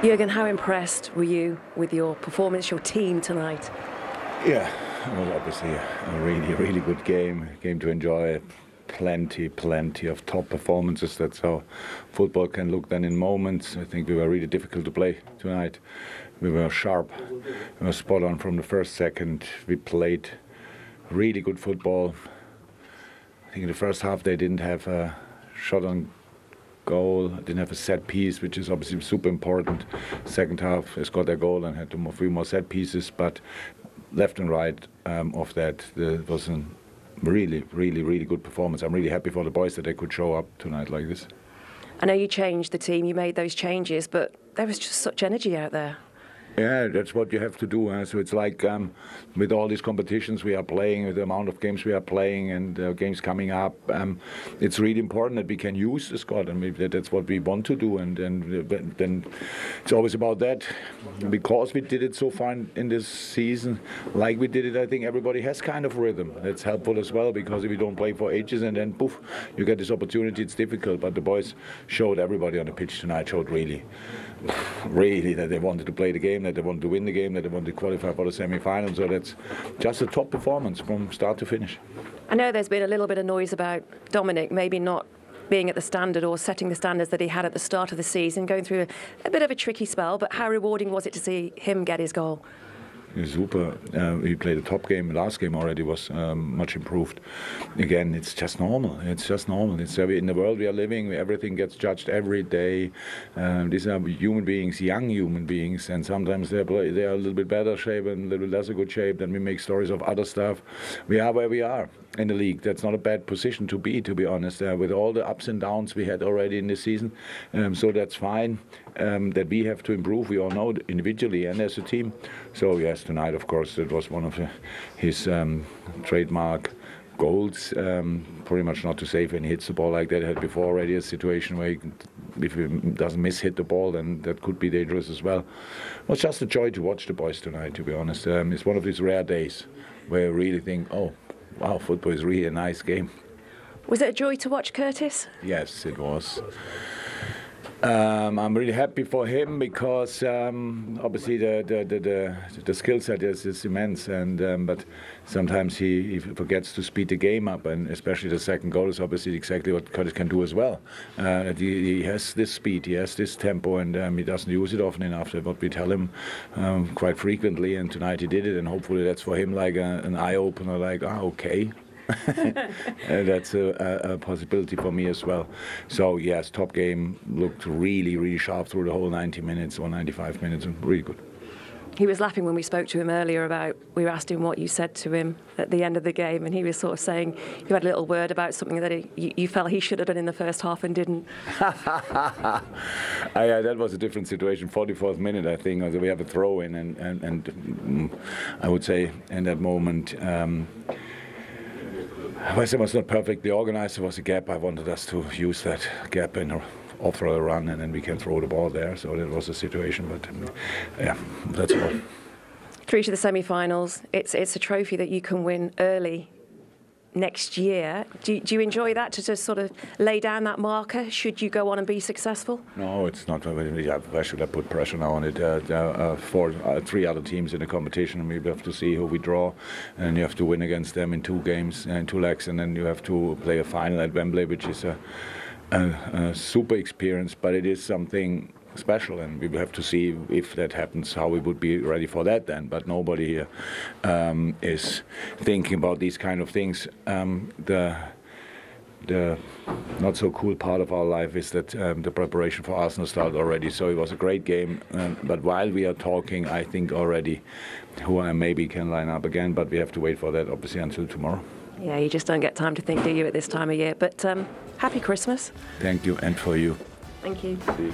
Jurgen, how impressed were you with your performance, your team tonight? Yeah, it was obviously a really good game to enjoy. Plenty of top performances. That's how football can look then in moments. I think we were really difficult to play tonight. We were sharp, we were spot on from the first second. We played really good football. I think in the first half they didn't have a shot on goal, didn't have a set piece, which is obviously super important. Second half they scored their goal and had a few more set pieces, but left and right of that, there was a really good performance. I'm really happy for the boys that they could show up tonight like this. I know you changed the team, you made those changes, but there was just such energy out there. Yeah, that's what you have to do. So it's like with all these competitions we are playing, with the amount of games we are playing and games coming up, it's really important that we can use the squad, and that's what we want to do. And then it's always about that. Because we did it so far in this season, like we did it, I think everybody has kind of rhythm. That's helpful as well, because if you don't play for ages and then poof, you get this opportunity, it's difficult. But the boys showed, everybody on the pitch tonight showed really that they wanted to play the game, that they wanted to win the game, that they wanted to qualify for the semi-final. So that's just a top performance from start to finish. I know there's been a little bit of noise about Dominic maybe not being at the standard or setting the standards that he had at the start of the season, going through a bit of a tricky spell, but how rewarding was it to see him get his goal? Super. He played a top game. Last game already was much improved. Again, it's just normal. It's in the world we are living. Everything gets judged every day. These are human beings, young human beings, and sometimes they are a little bit better shape and a little bit less good shape. Then we make stories of other stuff. We are where we are in the league. That's not a bad position to be honest. With all the ups and downs we had already in this season, so that's fine. That we have to improve. We all know individually and as a team. So yes, tonight, of course, it was one of his trademark goals. Pretty much not to save when he hits the ball like that. He had before already a situation where if he doesn't hit the ball, then that could be dangerous as well. It was just a joy to watch the boys tonight, to be honest. It's one of these rare days where you really think, oh, wow, football is really a nice game. Was it a joy to watch Curtis? Yes, it was. I'm really happy for him because obviously the skill set is immense, and but sometimes he forgets to speed the game up, and especially the second goal is obviously exactly what Curtis can do as well. He has this speed, he has this tempo, and he doesn't use it often enough. That's what we tell him quite frequently, and tonight he did it, and hopefully that's for him like an eye opener, like okay. That's a possibility for me as well. So yes, top game, looked really sharp through the whole 90 minutes or 95 minutes, and really good. He was laughing when we spoke to him earlier about, we asked him what you said to him at the end of the game, and he was sort of saying you had a little word about something that you felt he should have done in the first half and didn't. Yeah, that was a different situation. 44th minute, I think, we have a throw in, and I would say in that moment, West Ham was not perfectly organized. There was a gap. I wanted us to use that gap and offer a run, and then we can throw the ball there. So that was the situation. But yeah, that's all. Through to the semi-finals. It's a trophy that you can win early next year. Do you enjoy that, to just sort of lay down that marker should you go on and be successful? No, it's not. Why should I put pressure now on it? There are three other teams in the competition, and we have to see who we draw, and you have to win against them in 2 games and 2 legs, and then you have to play a final at Wembley, which is a super experience, but it is something special, and we will have to see if that happens, how we would be ready for that then. But nobody here is thinking about these kind of things. The not so cool part of our life is that the preparation for Arsenal started already. So it was a great game, but while we are talking, I think already who I maybe can line up again, but we have to wait for that obviously until tomorrow. Yeah, you just don't get time to think, do you, at this time of year? But happy Christmas. Thank you, and for you. Thank you. See you.